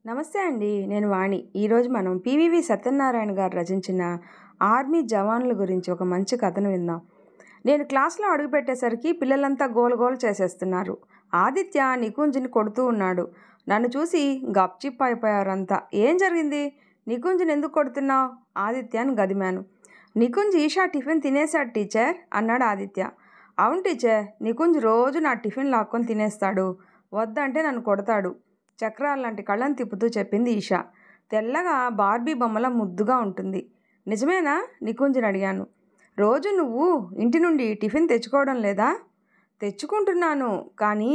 నమస్తే అండి. నేను వాణి. ఈరోజు మనం పివివి సత్యనారాయణ గారు రచించిన ఆర్మీ జవాన్ల గురించి ఒక మంచి కథను విందాం. నేను క్లాస్లో అడుగుపెట్టేసరికి పిల్లలంతా గోలగోల చేసేస్తున్నారు. ఆదిత్య నికుంజ్ని కొడుతూ ఉన్నాడు. నన్ను చూసి గప్చిప్ అయిపోయారంతా. ఏం జరిగింది? నికుంజ్ని ఎందుకు కొడుతున్నావు? ఆదిత్యని గదిమాను. నికుంజ్ ఈషా టిఫిన్ తినేశాడు టీచర్ అన్నాడు ఆదిత్య. అవును టీచర్, నికుంజ్ రోజు నా టిఫిన్ లాక్కొని తినేస్తాడు. వద్దంటే నన్ను కొడతాడు. చక్రాల్లాంటి కళ్ళను తిప్పుతూ చెప్పింది ఈషా. తెల్లగా బార్బీ బొమ్మలా ముద్దుగా ఉంటుంది. నిజమేనా? నికుంజ్ని అడిగాను. రోజు నువ్వు ఇంటి నుండి టిఫిన్ తెచ్చుకోవడం లేదా? తెచ్చుకుంటున్నాను, కానీ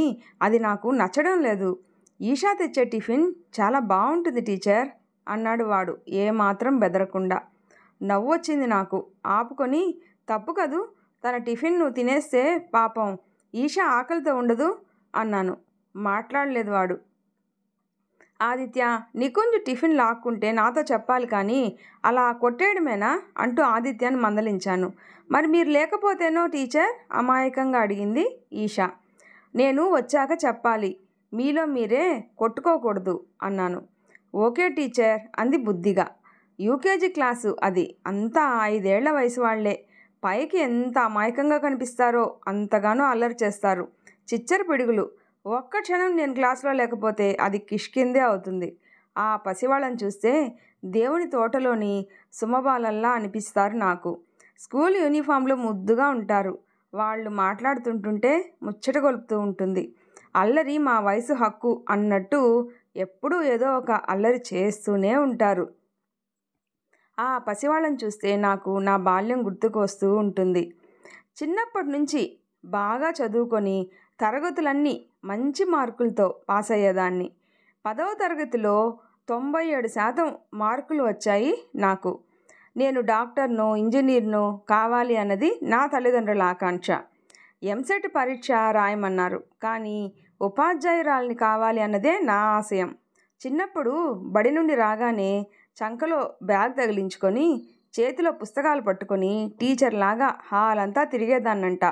అది నాకు నచ్చడం లేదు. ఈషా తెచ్చే టిఫిన్ చాలా బాగుంటుంది టీచర్ అన్నాడు వాడు ఏమాత్రం బెదరకుండా. నవ్వొచ్చింది నాకు. ఆపుకొని, తప్పు కదూ, తన టిఫిన్ నువ్వు తినేస్తే పాపం ఈషా ఆకలితో ఉండదు అన్నాను. మాట్లాడలేదు వాడు. ఆదిత్య, నికుంజ్ టిఫిన్ లాక్కుంటే నాతో చెప్పాలి కానీ అలా కొట్టేయడమేనా అంటూ ఆదిత్యాన్ని మందలించాను. మరి మీరు లేకపోతేనో టీచర్ అమాయకంగా అడిగింది ఈషా. నేను వచ్చాక చెప్పాలి, మీలో మీరే కొట్టుకోకూడదు అన్నాను. ఓకే టీచర్ అంది బుద్ధిగా. యూకేజీ క్లాసు అది, అంతా 5 ఏళ్ల వయసు వాళ్లే. పైకి ఎంత అమాయకంగా కనిపిస్తారో అంతగానో అల్లరి చేస్తారు. చిచ్చర పిడుగులు. ఒక్క క్షణం నేను క్లాసులో లేకపోతే అది కిష్కిందే అవుతుంది. ఆ పసివాళ్ళని చూస్తే దేవుని తోటలోని సుమబాలల్లా అనిపిస్తారు నాకు. స్కూల్ యూనిఫామ్లో ముద్దుగా ఉంటారు. వాళ్ళు మాట్లాడుతుంటుంటే ముచ్చట గొలుపుతూ ఉంటుంది. అల్లరి మా వయసు హక్కు అన్నట్టు ఎప్పుడూ ఏదో ఒక అల్లరి చేస్తూనే ఉంటారు. ఆ పసివాళ్ళని చూస్తే నాకు నా బాల్యం గుర్తుకు వస్తూ ఉంటుంది. చిన్నప్పటి నుంచి బాగా చదువుకొని తరగతులన్నీ మంచి మార్కులతో పాస్ అయ్యేదాన్ని. 10వ తరగతిలో 97% మార్కులు వచ్చాయి నాకు. నేను డాక్టర్నో ఇంజనీర్నో కావాలి అన్నది నా తల్లిదండ్రుల ఆకాంక్ష. ఎంసెట్ పరీక్ష రాయమన్నారు, కానీ ఉపాధ్యాయురాలిని కావాలి అన్నదే నా ఆశయం. చిన్నప్పుడు బడి నుండి రాగానే చంకలో బ్యాగ్ తగిలించుకొని చేతిలో పుస్తకాలు పట్టుకొని టీచర్లాగా హాల్ అంతా తిరిగేదాన్నంట.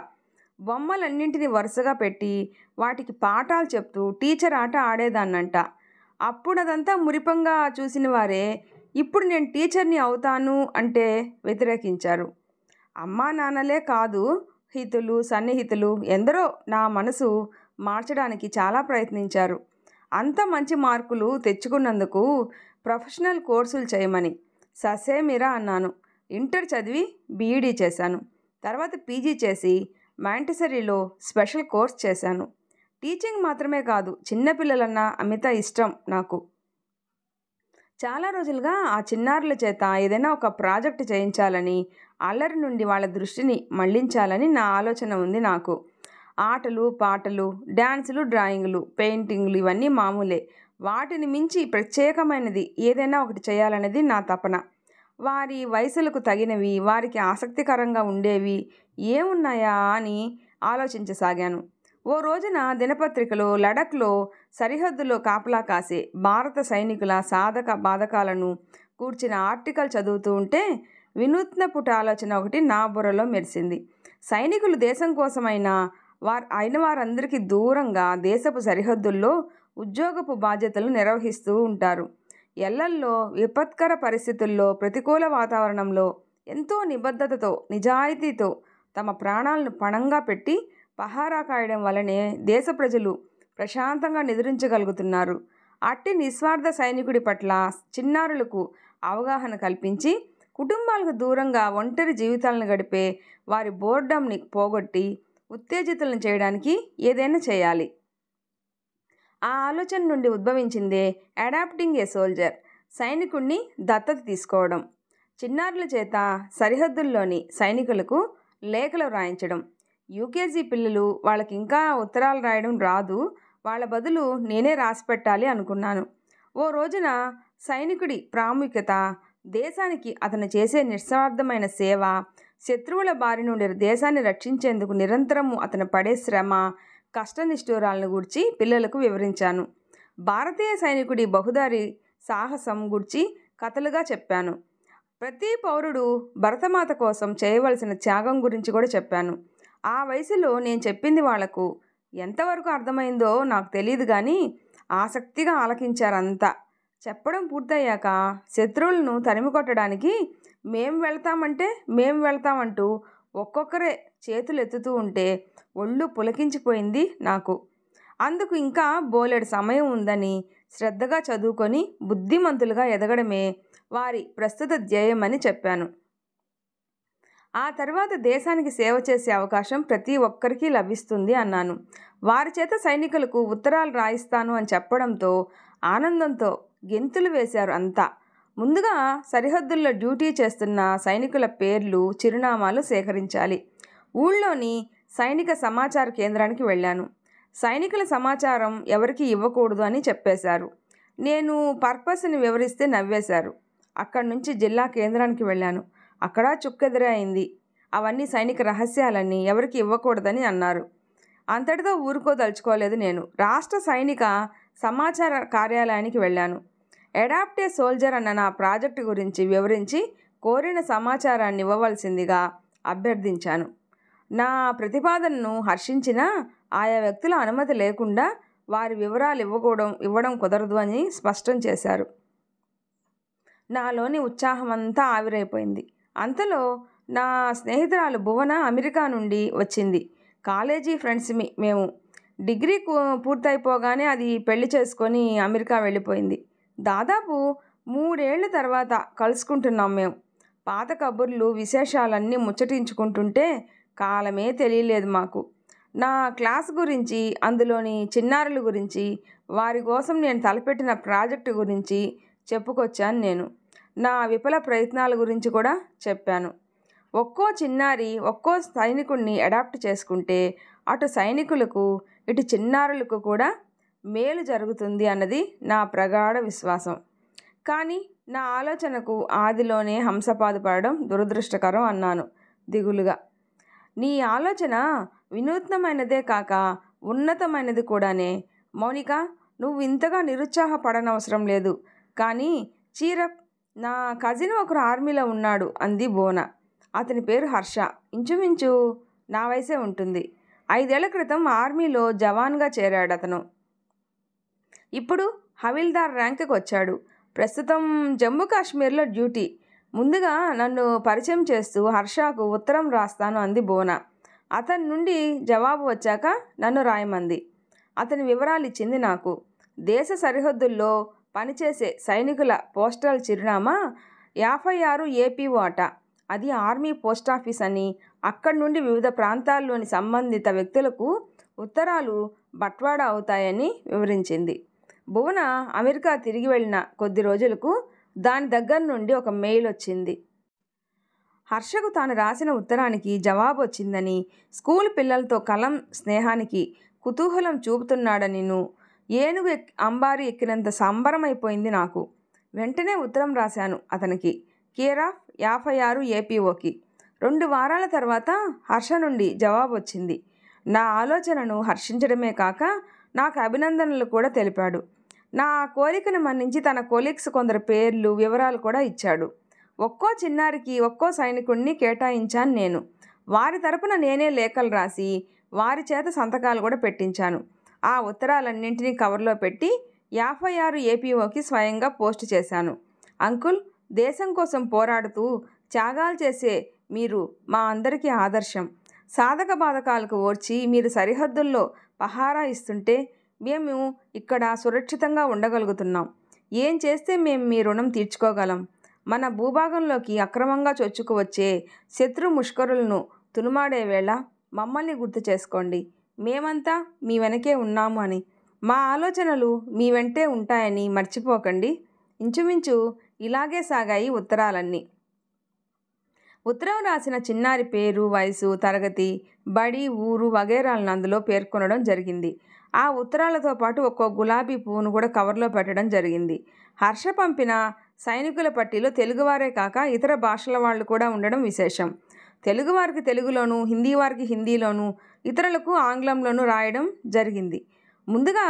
బొమ్మలన్నింటినీ వరుసగా పెట్టి వాటికి పాఠాలు చెప్తూ టీచర్ ఆట ఆడేదాన్నంట. అప్పుడదంతా మురిపంగా చూసిన వారే ఇప్పుడు నేను టీచర్ని అవుతాను అంటే వ్యతిరేకించారు. అమ్మా నాన్నలే కాదు, హితులు సన్నిహితులు ఎందరో నా మనసు మార్చడానికి చాలా ప్రయత్నించారు. అంత మంచి మార్కులు తెచ్చుకున్నందుకు ప్రొఫెషనల్ కోర్సులు చేయమని ససేమిరా అన్నాను. ఇంటర్ చదివి బీఈడీ చేశాను. తర్వాత పీజీ చేసి మాంటిసరీలో స్పెషల్ కోర్స్ చేశాను. టీచింగ్ మాత్రమే కాదు, చిన్నపిల్లలన్నా అమిత ఇష్టం నాకు. చాలా రోజులుగా ఆ చిన్నారుల చేత ఏదైనా ఒక ప్రాజెక్టు చేయించాలని, అల్లరి నుండి వాళ్ళ దృష్టిని మళ్లించాలని నా ఆలోచన ఉంది నాకు. ఆటలు పాటలు, డ్యాన్సులు, డ్రాయింగులు, పెయింటింగ్లు ఇవన్నీ మామూలే. వాటిని మించి ప్రత్యేకమైనది ఏదైనా ఒకటి చేయాలనేది నా తపన. వారి వయసులకు తగినవి, వారికి ఆసక్తికరంగా ఉండేవి ఏమున్నాయా అని ఆలోచించసాగాను. ఓ రోజున దినపత్రికలో లడఖ్లో సరిహద్దులో కాపలా కాసే భారత సైనికుల సాధక బాధకాలను కూర్చిన ఆర్టికల్ చదువుతూ ఉంటే వినూత్నపుట ఆలోచన ఒకటి నా బుర్రలో మెరిసింది. సైనికులు దేశం కోసమైనా అయిన వారందరికీ దూరంగా దేశపు సరిహద్దుల్లో ఉద్యోగపు బాధ్యతలు నిర్వహిస్తూ ఉంటారు. ఎల్లల్లో విపత్కర పరిస్థితుల్లో, ప్రతికూల వాతావరణంలో ఎంతో నిబద్ధతతో నిజాయితీతో తమ ప్రాణాలను పణంగా పెట్టి పహారా కాయడం వల్లనే దేశ ప్రజలు ప్రశాంతంగా నిద్రించగలుగుతున్నారు. అట్టి నిస్వార్థ సైనికుడి పట్ల చిన్నారులకు అవగాహన కల్పించి కుటుంబాలకు దూరంగా ఒంటరి జీవితాలను గడిపే వారి బోర్డంని పోగొట్టి ఉత్తేజితులను చేయడానికి ఏదైనా చేయాలి. ఆ ఆలోచన నుండి ఉద్భవించిందే అడాప్టింగ్ ఏ సోల్జర్, సైనికుడిని దత్తత తీసుకోవడం. చిన్నారుల చేత సరిహద్దుల్లోని సైనికులకు లేఖలు రాయించడం. యూకేజీ పిల్లలు, వాళ్ళకి ఇంకా ఉత్తరాలు రాయడం రాదు, వాళ్ళ బదులు నేనే రాసి పెట్టాలి అనుకున్నాను. ఓ రోజున సైనికుడి ప్రాముఖ్యత, దేశానికి అతను చేసే నిస్వార్థమైన సేవ, శత్రువుల బారి నుండి దేశాన్ని రక్షించేందుకు నిరంతరము అతను పడే శ్రమ, కష్టనిష్ఠూరాలను గూర్చి పిల్లలకు వివరించాను. భారతీయ సైనికుడి బహుదారి సాహసం గూర్చి కథలుగా చెప్పాను. ప్రతి పౌరుడు భరతమాత కోసం చేయవలసిన త్యాగం గురించి కూడా చెప్పాను. ఆ వయసులో నేను చెప్పింది వాళ్లకు ఎంతవరకు అర్థమైందో నాకు తెలియదు, కానీ ఆసక్తిగా ఆలకించారంతా. చెప్పడం పూర్తయ్యాక శత్రువులను తరిమికొట్టడానికి మేం వెళ్తామంటూ ఒక్కొక్కరే చేతులు ఎత్తుతూ ఉంటే ఒళ్ళు పులకించిపోయింది నాకు. అందుకు ఇంకా బోలెడు సమయం ఉందని శ్రద్ధగా చదువుకొని బుద్ధిమంతులుగా ఎదగడమే వారి ప్రస్తుత ధ్యేయమని చెప్పాను. ఆ తర్వాత దేశానికి సేవ చేసే అవకాశం ప్రతి ఒక్కరికి లభిస్తుంది అన్నాను. వారి చేత సైనికులకు ఉత్తరాలు రాయిస్తాను అని చెప్పడంతో ఆనందంతో గెంతులు వేశారు అంతా. ముందుగా సరిహద్దుల్లో డ్యూటీ చేస్తున్న సైనికుల పేర్లు, చిరునామాలు సేకరించాలి. ఊళ్ళోని సైనిక సమాచార కేంద్రానికి వెళ్ళాను. సైనికుల సమాచారం ఎవరికి ఇవ్వకూడదు అని చెప్పేశారు. నేను పర్పస్ని వివరిస్తే నవ్వేశారు. అక్కడి నుంచి జిల్లా కేంద్రానికి వెళ్ళాను. అక్కడ చుక్కెదురే అయింది. అవన్నీ సైనిక రహస్యాలన్నీ ఎవరికి ఇవ్వకూడదని అన్నారు. అంతటితో ఊరుకోదలుచుకోలేదు నేను. రాష్ట్ర సైనిక సమాచార కార్యాలయానికి వెళ్ళాను. అడాప్ట్ ఏ సోల్జర్ అన్న నా ప్రాజెక్టు గురించి వివరించి కోరిన సమాచారాన్ని ఇవ్వవలసిందిగా అభ్యర్థించాను. నా ప్రతిపాదనను హర్షించినా ఆయా వ్యక్తుల అనుమతి లేకుండా వారి వివరాలు ఇవ్వడం కుదరదు అని స్పష్టం చేశారు. నాలోని ఉత్సాహమంతా ఆవిరైపోయింది. అంతలో నా స్నేహితురాలు భువన అమెరికా నుండి వచ్చింది. కాలేజీ ఫ్రెండ్స్ మేము. డిగ్రీ పూర్తయిపోగానే అది పెళ్లి చేసుకొని అమెరికా వెళ్ళిపోయింది. దాదాపు 3 ఏళ్ల తర్వాత కలుసుకుంటున్నాం మేము. పాత కబుర్లు, విశేషాలన్నీ ముచ్చటించుకుంటుంటే కాలమే తెలియలేదు మాకు. నా క్లాస్ గురించి, అందులోని చిన్నారుల గురించి, వారి కోసం నేను తలపెట్టిన ప్రాజెక్టు గురించి చెప్పుకొచ్చాను నేను. నా విఫల ప్రయత్నాల గురించి కూడా చెప్పాను. ఒక్కో చిన్నారి, ఒక్కో సైనికుడిని అడాప్ట్ చేసుకుంటే అటు సైనికులకు, ఇటు చిన్నారులకు కూడా మేలు జరుగుతుంది అన్నది నా ప్రగాఢ విశ్వాసం. కానీ నా ఆలోచనకు ఆదిలోనే హంసపాదు పడడం దురదృష్టకరం అన్నాను దిగులుగా. నీ ఆలోచన వినూత్నమైనదే కాక ఉన్నతమైనది కూడానే. మౌనిక, నువ్వు ఇంతగా నిరుత్సాహపడనవసరం లేదు. కానీ చీరప్, నా కజిన్ ఒకరు ఆర్మీలో ఉన్నాడు అంది భువన. అతని పేరు హర్ష. ఇంచుమించు నా వయసే ఉంటుంది. 5 ఏళ్ల క్రితం ఆర్మీలో జవాన్గా చేరాడు అతను. ఇప్పుడు హవిల్దార్ ర్యాంక్కి వచ్చాడు. ప్రస్తుతం జమ్మూ కాశ్మీర్లో డ్యూటీ. ముందుగా నన్ను పరిచయం చేస్తూ హర్షకు ఉత్తరం రాస్తాను అంది భువన. అతని నుండి జవాబు వచ్చాక నన్ను రాయమంది. అతని వివరాలు ఇచ్చింది నాకు. దేశ సరిహద్దుల్లో పనిచేసే సైనికుల పోస్టల్ చిరునామా 56 APO అట. అది ఆర్మీ పోస్టాఫీస్ అని, అక్కడి నుండి వివిధ ప్రాంతాల్లోని సంబంధిత వ్యక్తులకు ఉత్తరాలు బట్వాడా అవుతాయని వివరించింది. భువన అమెరికా తిరిగి వెళ్ళిన కొద్ది రోజులకు దాని దగ్గర నుండి ఒక మెయిల్ వచ్చింది. హర్షకు తాను రాసిన ఉత్తరానికి జవాబు వచ్చిందని, స్కూల్ పిల్లలతో కలం స్నేహానికి కుతూహలం చూపుతున్నాడనిను, ఏనుగు అంబారి ఎక్కినంత సంబరమైపోయింది నాకు. వెంటనే ఉత్తరం రాశాను అతనికి. Care of 56 APOకి. 2 వారాల తర్వాత హర్ష నుండి జవాబు వచ్చింది. నా ఆలోచనను హర్షించడమే కాక నాకు అభినందనలు కూడా తెలిపాడు. నా కోరికను మన్నించి తన కొలీగ్స్ కొందరు పేర్లు, వివరాలు కూడా ఇచ్చాడు. ఒక్కో చిన్నారికి, ఒక్కో సైనికుడిని కేటాయించాను నేను. వారి తరపున నేనే లేఖలు రాసి వారి చేత సంతకాలు కూడా పెట్టించాను. ఆ ఉత్తరాలన్నింటినీ కవర్లో పెట్టి 56 APOకి స్వయంగా పోస్ట్ చేశాను. అంకుల్, దేశం కోసం పోరాడుతూ త్యాగాలు చేసే మీరు మా అందరికీ ఆదర్శం. సాధక బాధకాలకు ఓర్చి మీరు సరిహద్దుల్లో పహారా ఇస్తుంటే మేము ఇక్కడ సురక్షితంగా ఉండగలుగుతున్నాం. ఏం చేస్తే మేము మీ రుణం తీర్చుకోగలం? మన భూభాగంలోకి అక్రమంగా చొచ్చుకువచ్చే శత్రు ముష్కరులను తునుమాడే వేళ మమ్మల్ని గుర్తు చేసుకోండి. మేమంతా మీ వెనకే ఉన్నాము అని. మా ఆలోచనలు మీ వెంటే ఉంటాయని మర్చిపోకండి. ఇంచుమించు ఇలాగే సాగాయి ఉత్తరాలన్నీ. ఉత్తరం రాసిన చిన్నారి పేరు, వయసు, తరగతి, బడి, ఊరు వగైరాలను అందులో పేర్కొనడం జరిగింది. ఆ ఉత్తరాలతో పాటు ఒక్కో గులాబీ పువ్వును కూడా కవర్లో పెట్టడం జరిగింది. హర్ష పంపిన సైనికుల పట్టీలో తెలుగువారే కాక ఇతర భాషల వాళ్ళు కూడా ఉండడం విశేషం. తెలుగువారికి తెలుగులోను, హిందీ వారికి హిందీలోను, ఇతరులకు ఆంగ్లంలోనూ రాయడం జరిగింది. ముందుగా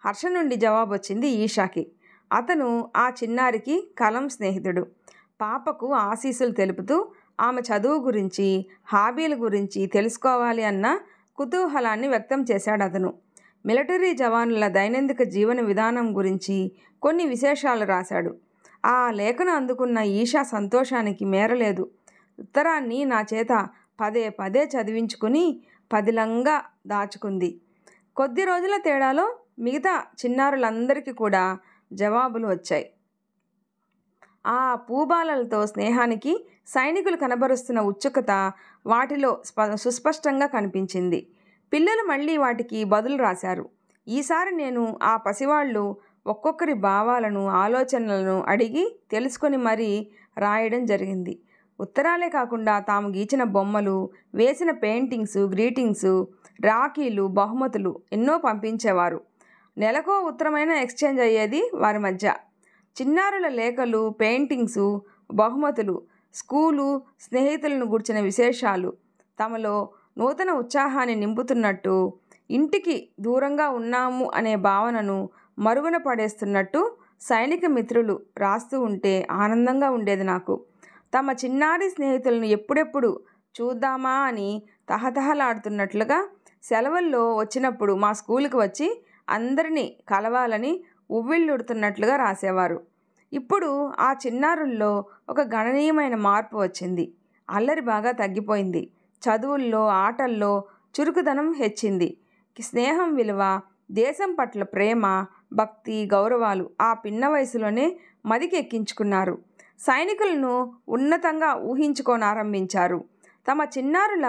హర్ష నుండి జవాబు వచ్చింది ఈషాకి. అతను ఆ చిన్నారికి కలం స్నేహితుడు. పాపకు ఆశీస్సులు తెలుపుతూ ఆమె చదువు గురించి, హాబీల గురించి తెలుసుకోవాలి అన్న కుతూహలాన్ని వ్యక్తం చేశాడు అతను. మిలిటరీ జవాన్ల దైనందిక జీవన విధానం గురించి కొన్ని విశేషాలు రాశాడు. ఆ లేఖను అందుకున్న ఈషా సంతోషానికి మేరలేదు. ఉత్తరాన్ని నా చేత పదే పదే చదివించుకుని పదిలంగా దాచుకుంది. కొద్ది రోజుల తేడాలో మిగతా చిన్నారులందరికీ కూడా జవాబులు వచ్చాయి. ఆ పూబాలలతో స్నేహానికి సైనికులు కనబరుస్తున్న ఉత్సుకత వాటిలో సుస్పష్టంగా కనిపించింది. పిల్లలు మళ్ళీ వాటికి బదులు రాశారు. ఈసారి నేను ఆ పసివాళ్ళు ఒక్కొక్కరి భావాలను, ఆలోచనలను అడిగి తెలుసుకొని మరీ రాయడం జరిగింది. ఉత్తరాలే కాకుండా తాము గీచిన బొమ్మలు, వేసిన పెయింటింగ్స్, గ్రీటింగ్స్, రాఖీలు, బహుమతులు ఎన్నో పంపించేవారు. నెలకో ఉత్తరమైన ఎక్స్చేంజ్ అయ్యేది వారి మధ్య. చిన్నారుల లేఖలు, పెయింటింగ్సు, బహుమతులు, స్కూలు, స్నేహితులను గూర్చిన విశేషాలు తమలో నూతన ఉత్సాహాన్ని నింపుతున్నట్టు, ఇంటికి దూరంగా ఉన్నాము అనే భావనను మరుగున పడేస్తున్నట్టు సైనిక మిత్రులు రాస్తూ ఉంటే ఆనందంగా ఉండేది నాకు. తమ చిన్నారి స్నేహితులను ఎప్పుడెప్పుడు చూద్దామా అని తహతహలాడుతున్నట్లుగా సెలవుల్లో వచ్చినప్పుడు మా స్కూలుకి వచ్చి అందరినీ కలవాలని ఉవ్విళ్ళుడుతున్నట్లుగా రాసేవారు. ఇప్పుడు ఆ చిన్నారుల్లో ఒక గణనీయమైన మార్పు వచ్చింది. అల్లరి బాగా తగ్గిపోయింది. చదువుల్లో, ఆటల్లో చురుకుదనం హెచ్చింది. స్నేహం విలువ, దేశం పట్ల ప్రేమ, భక్తి, గౌరవాలు ఆ పిన్న వయసులోనే మదికి ఎక్కించుకున్నారు. సైనికులను ఉన్నతంగా ఊహించుకోనారంభించారు. తమ చిన్నారుల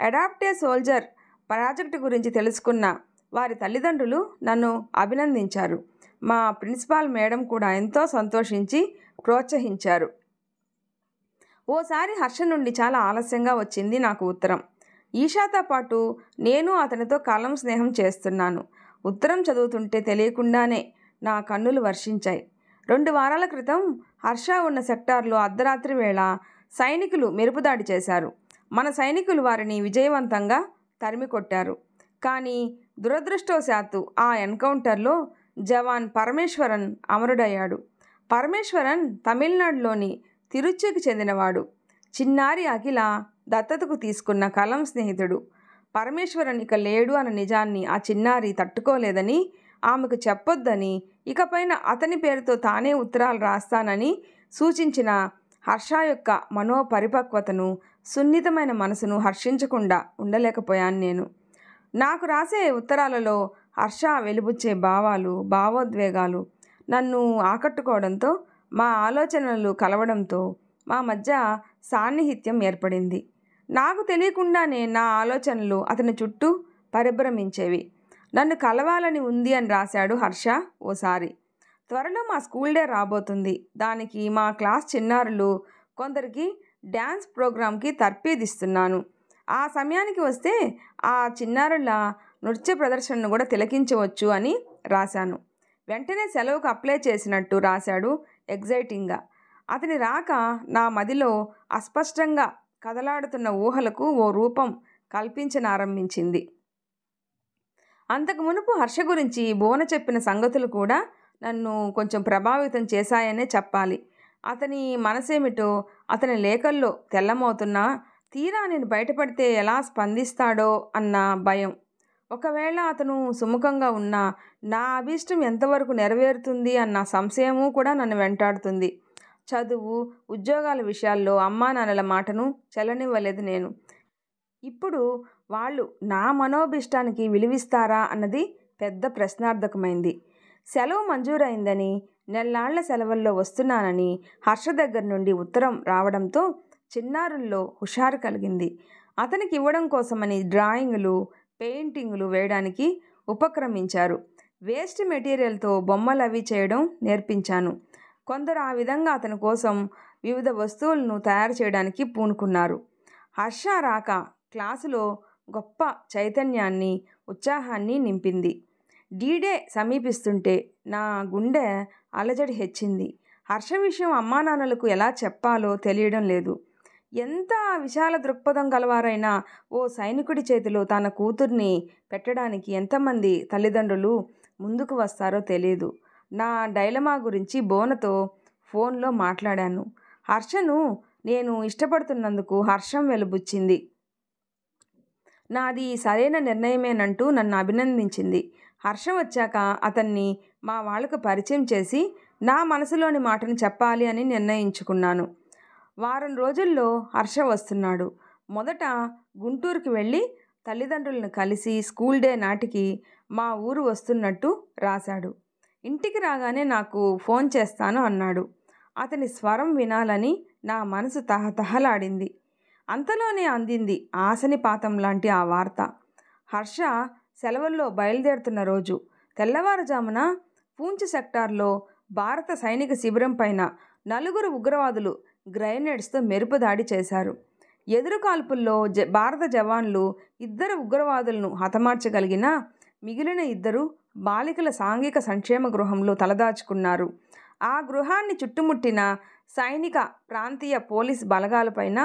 అడాప్టే సోల్జర్ ప్రాజెక్టు గురించి తెలుసుకున్న వారి తల్లిదండ్రులు నన్ను అభినందించారు. మా ప్రిన్సిపాల్ మేడం కూడా ఎంతో సంతోషించి ప్రోత్సహించారు. ఓసారి హర్ష నుండి చాలా ఆలస్యంగా వచ్చింది నాకు ఉత్తరం. ఈషాతో పాటు నేను అతనితో కాలం స్నేహం చేస్తున్నాను. ఉత్తరం చదువుతుంటే తెలియకుండానే నా కన్నులు వర్షించాయి. 2 వారాల క్రితం హర్ష ఉన్న సెక్టార్లో అర్ధరాత్రి వేళ సైనికులు మెరుపుదాడి చేశారు. మన సైనికులు వారిని విజయవంతంగా తరిమికొట్టారు. కానీ దురదృష్టవశాత్తు ఆ ఎన్కౌంటర్లో జవాన్ పరమేశ్వరన్ అమరుడయ్యాడు. పరమేశ్వరన్ తమిళనాడులోని తిరుచికి చెందినవాడు. చిన్నారి అఖిల దత్తతకు తీసుకున్న కలం స్నేహితుడు. పరమేశ్వరన్ ఇక లేడు అన్న నిజాన్ని ఆ చిన్నారి తట్టుకోలేదని, ఆమెకు చెప్పొద్దని, ఇకపైన అతని పేరుతో తానే ఉత్తరాలు రాస్తానని సూచించిన హర్ష యొక్క మనోపరిపక్వతను, సున్నితమైన మనసును హర్షించకుండా ఉండలేకపోయాను నేను. నాకు రాసే ఉత్తరాలలో హర్ష వెలిబుచ్చే భావాలు, భావోద్వేగాలు నన్ను ఆకట్టుకోవడంతో, మా ఆలోచనలు కలవడంతో మా మధ్య సాన్నిహిత్యం ఏర్పడింది. నాకు తెలియకుండానే నా ఆలోచనలు అతని చుట్టూ పరిభ్రమించేవి. నన్ను కలవాలని ఉంది అని రాశాడు హర్ష ఓసారి. త్వరలో మా స్కూల్ డే రాబోతుంది. దానికి మా క్లాస్ చిన్నారులు కొందరికి డ్యాన్స్ ప్రోగ్రాంకి తర్ఫీదిస్తున్నాను. ఆ సమయానికి వస్తే ఆ చిన్నారుల నృత్య ప్రదర్శనను కూడా తిలకించవచ్చు అని రాశాను. వెంటనే సెలవుకు అప్లై చేసినట్టు రాశాడు ఎగ్జైటింగ్గా. అతని రాక నా మదిలో అస్పష్టంగా కదలాడుతున్న ఊహలకు ఓ రూపం కల్పించనారంభించింది. అంతకు మునుపు హర్ష గురించి బోన చెప్పిన సంగతులు కూడా నన్ను కొంచెం ప్రభావితం చేశాయనే చెప్పాలి. అతని మనసేమిటో అతని లేఖల్లో తెల్లమవుతున్నా, తీరా నేను బయటపడితే ఎలా స్పందిస్తాడో అన్న భయం. ఒకవేళ అతను సుముఖంగా ఉన్నా నా అభీష్టం ఎంతవరకు నెరవేరుతుంది అన్న సంశయము కూడా నన్ను వెంటాడుతుంది. చదువు, ఉద్యోగాల విషయాల్లో అమ్మా నాన్నల మాటను చెల్లనివ్వలేదు నేను. ఇప్పుడు వాళ్ళు నా మనోభిష్టానికి విలువిస్తారా అన్నది పెద్ద ప్రశ్నార్థకమైంది. సెలవు మంజూరైందని, నెల్లాళ్ల సెలవుల్లో వస్తున్నానని హర్ష దగ్గర నుండి ఉత్తరం రావడంతో చిన్నారుల్లో హుషారు కలిగింది. అతనికి ఇవ్వడం కోసమని డ్రాయింగులు, పెయింటింగులు వేయడానికి ఉపక్రమించారు. వేస్ట్ మెటీరియల్తో బొమ్మలు అవి చేయడం నేర్పించాను. కొందరు ఆ విధంగా అతని కోసం వివిధ వస్తువులను తయారు చేయడానికి పూనుకున్నారు. హర్ష రాక క్లాసులో గొప్ప చైతన్యాన్ని, ఉత్సాహాన్ని నింపింది. డీడే సమీపిస్తుంటే నా గుండె అలజడి హెచ్చింది. హర్ష విషయం అమ్మా నాన్నలకు ఎలా చెప్పాలో తెలియడం లేదు. ఎంత విశాల దృక్పథం గలవారైనా ఓ సైనికుడి చేతిలో తన కూతుర్ని పెట్టడానికి ఎంతమంది తల్లిదండ్రులు ముందుకు వస్తారో తెలియదు. నా డైలమా గురించి బోనతో ఫోన్లో మాట్లాడాను. హర్షను నేను ఇష్టపడుతున్నందుకు హర్షం వెలుబుచ్చింది. నాది సరైన నిర్ణయమేనంటూ నన్ను అభినందించింది. హర్ష వచ్చాక అతన్ని మా వాళ్ళకు పరిచయం చేసి నా మనసులోని మాటను చెప్పాలి అని నిర్ణయించుకున్నాను. వారం రోజుల్లో హర్ష వస్తున్నాడు. మొదట గుంటూరుకి వెళ్ళి తల్లిదండ్రులను కలిసి స్కూల్ డే నాటికి మా ఊరు వస్తున్నట్టు రాశాడు. ఇంటికి రాగానే నాకు ఫోన్ చేస్తాను అన్నాడు. అతని స్వరం వినాలని నా మనసు తహతహలాడింది. అంతలోనే అందింది ఆశనిపాతం లాంటి ఆ వార్త. హర్ష సెలవుల్లో బయలుదేరుతున్న రోజు తెల్లవారుజామున పూంచ్ సెక్టార్లో భారత సైనిక శిబిరం పైన 4 ఉగ్రవాదులు గ్రైనేడ్స్తో మెరుపు దాడి చేశారు. ఎదురు కాల్పుల్లో భారత జవాన్లు 2 ఉగ్రవాదులను హతమార్చగలిగినా మిగిలిన 2 బాలికల సాంఘిక సంక్షేమ గృహంలో తలదాచుకున్నారు. ఆ గృహాన్ని చుట్టుముట్టిన సైనిక ప్రాంతీయ పోలీస్ బలగాలపైన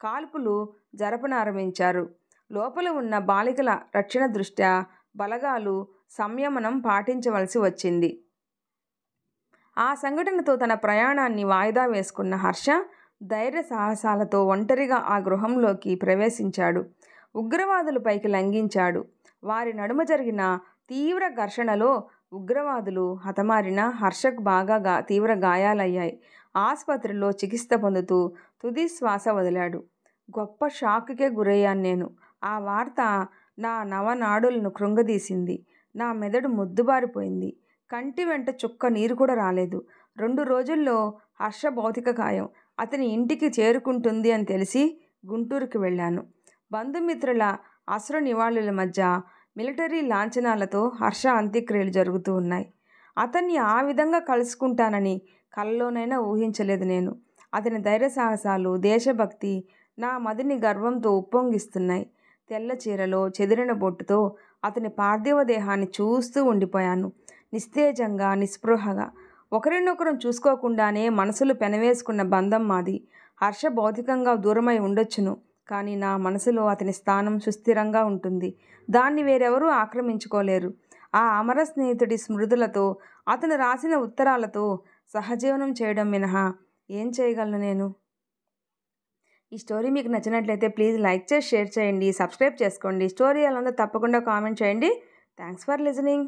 కాల్పులు జరపనారంభించారు. లోపల ఉన్న బాలికల రక్షణ దృష్ట్యా బలగాలు సంయమనం పాటించవలసి వచ్చింది. ఆ సంఘటనతో తన ప్రయాణాన్ని వాయిదా వేసుకున్న హర్ష ధైర్య సాహసాలతో ఒంటరిగా ఆ గృహంలోకి ప్రవేశించాడు. ఉగ్రవాదులపైకి లంఘించాడు. వారి నడుమ జరిగిన తీవ్ర ఘర్షణలో ఉగ్రవాదులు హతమారిన హర్షకు బాగా తీవ్ర గాయాలయ్యాయి. ఆసుపత్రిలో చికిత్స పొందుతూ తుది శ్వాస వదిలాడు. గొప్ప షాక్కే గురయ్యాను నేను. ఆ వార్త నా నవనాడులను కృంగదీసింది. నా మెదడు మొద్దుబారిపోయింది. కంటి వెంట చుక్క నీరు కూడా రాలేదు. 2 రోజుల్లో హర్ష భౌతిక కాయం అతని ఇంటికి చేరుకుంటుంది అని తెలిసి గుంటూరుకి వెళ్ళాను. బంధుమిత్రుల అశ్రు నివాళుల మధ్య మిలిటరీ లాంఛనాలతో హర్ష అంత్యక్రియలు జరుగుతూ ఉన్నాయి. అతన్ని ఆ విధంగా కలుసుకుంటానని కలలోనైనా ఊహించలేదు నేను. అతని ధైర్య సాహసాలు, దేశభక్తి నా మదిని గర్వంతో ఉప్పొంగిస్తున్నాయి. తెల్ల చీరలో చెదిరిన బొట్టుతో అతని పార్థివ దేహాన్ని చూస్తూ ఉండిపోయాను. నిస్తేజంగా, నిస్పృహగా. ఒకరినొకరం చూసుకోకుండానే మనసులు పెనవేసుకున్న బంధం మాది. హర్ష భౌతికంగా దూరమై ఉండొచ్చును, కానీ నా మనసులో అతని స్థానం సుస్థిరంగా ఉంటుంది. దాన్ని వేరెవరూ ఆక్రమించుకోలేరు. ఆ అమర స్నేహితుడి స్మృతులతో, అతను రాసిన ఉత్తరాలతో సహజీవనం చేయడం మినహా ఏం చేయగలను నేను? ఈ స్టోరీ మీకు నచ్చినట్లయితే ప్లీజ్ లైక్ చేసి షేర్ చేయండి, సబ్స్క్రైబ్ చేసుకోండి. స్టోరీ ఎలా ఉందో తప్పకుండా కామెంట్ చేయండి. Thanks for listening.